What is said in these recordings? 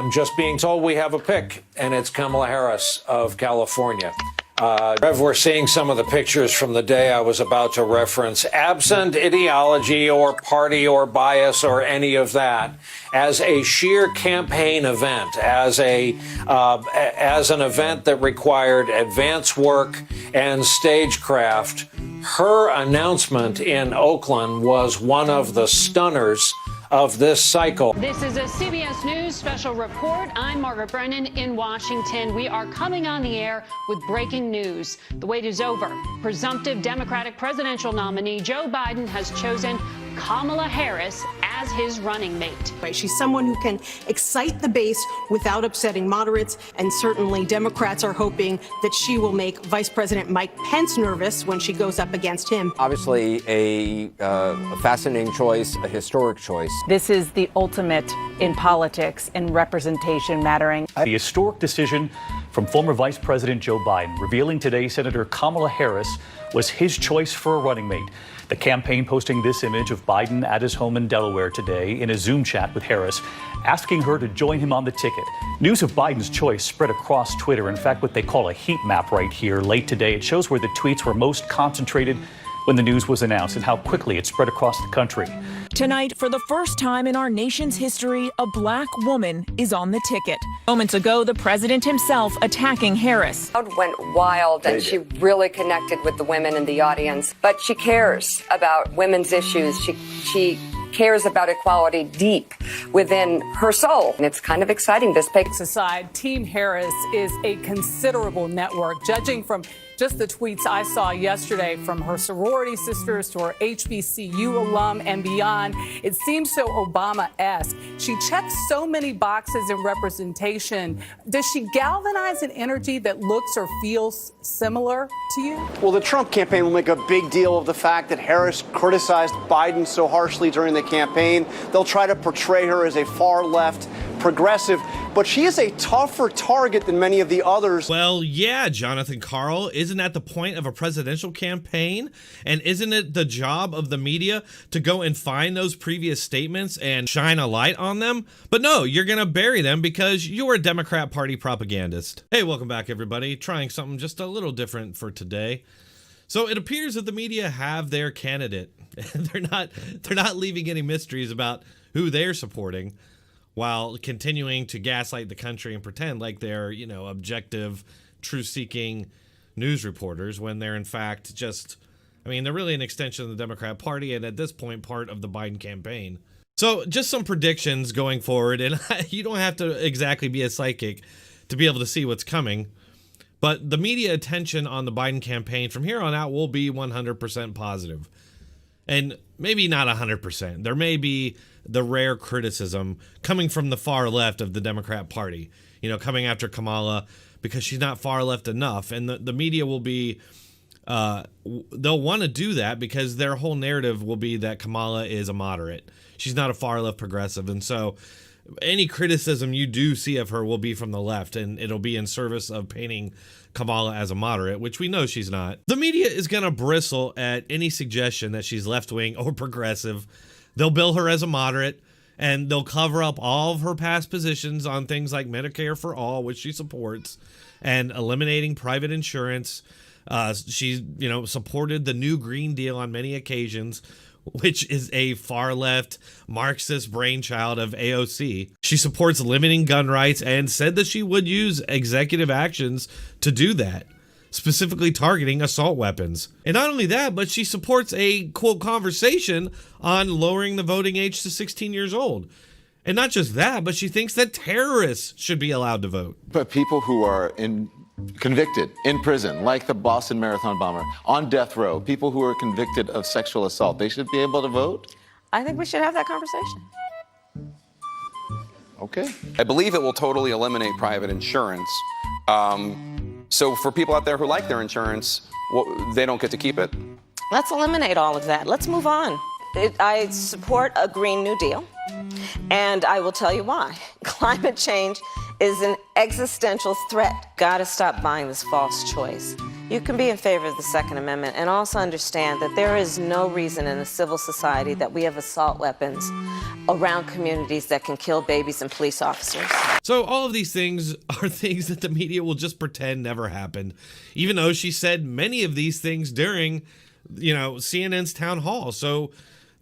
I'm just being told we have a pick, and it's Kamala Harris of California. Rev, we're seeing some of the pictures from the day I was about to reference. Absent ideology or party or bias or any of that, as a sheer campaign event, as an event that required advanced work and stagecraft, her announcement in Oakland was one of the stunners of this cycle. This is a CBS News special report. I'm Margaret Brennan in Washington. We are coming on the air with breaking news. The wait is over. Presumptive Democratic presidential nominee Joe Biden has chosen Kamala Harris as his running mate. She's someone who can excite the base without upsetting moderates, and certainly Democrats are hoping that she will make Vice President Mike Pence nervous when she goes up against him. Obviously a fascinating choice, a historic choice. This is the ultimate in politics, in representation mattering. The historic decision from former Vice President Joe Biden, revealing today Senator Kamala Harris was his choice for a running mate. The campaign posting this image of Biden at his home in Delaware today in a Zoom chat with Harris, asking her to join him on the ticket. News of Biden's choice spread across Twitter. In fact, what they call a heat map right here late today. It shows where the tweets were most concentrated when the news was announced and how quickly it spread across the country. Tonight, for the first time in our nation's history, a black woman is on the ticket. Moments ago, the president himself attacking Harris. The crowd went wild, and she really connected with the women in the audience. But she cares about women's issues. She cares about equality deep within her soul. And it's kind of exciting, this pick. Aside, Team Harris is a considerable network, judging from just the tweets I saw yesterday from her sorority sisters to her HBCU alum and beyond. It seems so Obama-esque. She checks so many boxes in representation. Does she galvanize an energy that looks or feels similar to you? Well, the Trump campaign will make a big deal of the fact that Harris criticized Biden so harshly during the campaign. They'll try to portray her as a far-left progressive, but she is a tougher target than many of the others. Well, yeah, Jonathan Karl, isn't that the point of a presidential campaign? And isn't it the job of the media to go and find those previous statements and shine a light on them? But no, you're going to bury them because you're a Democrat Party propagandist. Hey, welcome back, everybody. Trying something just a little different for today. So it appears that the media have their candidate. They're not leaving any mysteries about who they're supporting, while continuing to gaslight the country and pretend like they're, objective, truth-seeking news reporters when they're in fact just, they're really an extension of the Democrat Party and at this point part of the Biden campaign. So just some predictions going forward, and you don't have to exactly be a psychic to be able to see what's coming, but the media attention on the Biden campaign from here on out will be 100% positive. And maybe not 100%. There may be the rare criticism coming from the far left of the Democrat Party, coming after Kamala because she's not far left enough. And the media will be, they'll want to do that because their whole narrative will be that Kamala is a moderate. She's not a far left progressive. And so any criticism you do see of her will be from the left, and it'll be in service of painting Kamala as a moderate, which we know she's not. The media is going to bristle at any suggestion that she's left-wing or progressive. They'll bill her as a moderate, and they'll cover up all of her past positions on things like Medicare for all, which she supports, and eliminating private insurance. She's, supported the new Green Deal on many occasions, which is a far-left Marxist brainchild of AOC. She supports limiting gun rights and said that she would use executive actions to do that, specifically targeting assault weapons. And not only that, but she supports a, quote, conversation on lowering the voting age to 16 years old. And not just that, but she thinks that terrorists should be allowed to vote. But people who are convicted in prison, like the Boston Marathon bomber, on death row, people who are convicted of sexual assault, they should be able to vote? I think we should have that conversation. Okay. I believe it will totally eliminate private insurance. So for people out there who like their insurance, they don't get to keep it? Let's eliminate all of that. Let's move on. I support a Green New Deal, and I will tell you why. Climate change is an existential threat. Gotta stop buying this false choice. You can be in favor of the Second Amendment and also understand that there is no reason in a civil society that we have assault weapons around communities that can kill babies and police officers. So all of these things are things that the media will just pretend never happened, even though she said many of these things during, CNN's town hall. So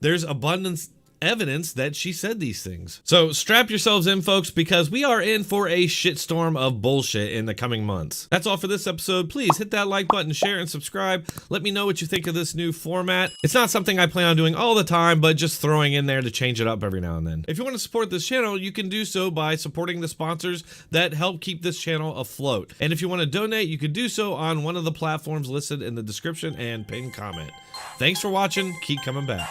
there's abundance evidence that she said these things. So strap yourselves in, folks, because we are in for a shitstorm of bullshit in the coming months. That's all for this episode. Please hit that like button, share, and subscribe. Let me know what you think of this new format. It's not something I plan on doing all the time, but just throwing in there to change it up every now and then. If you want to support this channel, you can do so by supporting the sponsors that help keep this channel afloat. And if you want to donate, you can do so on one of the platforms listed in the description and pinned comment. Thanks for watching. Keep coming back.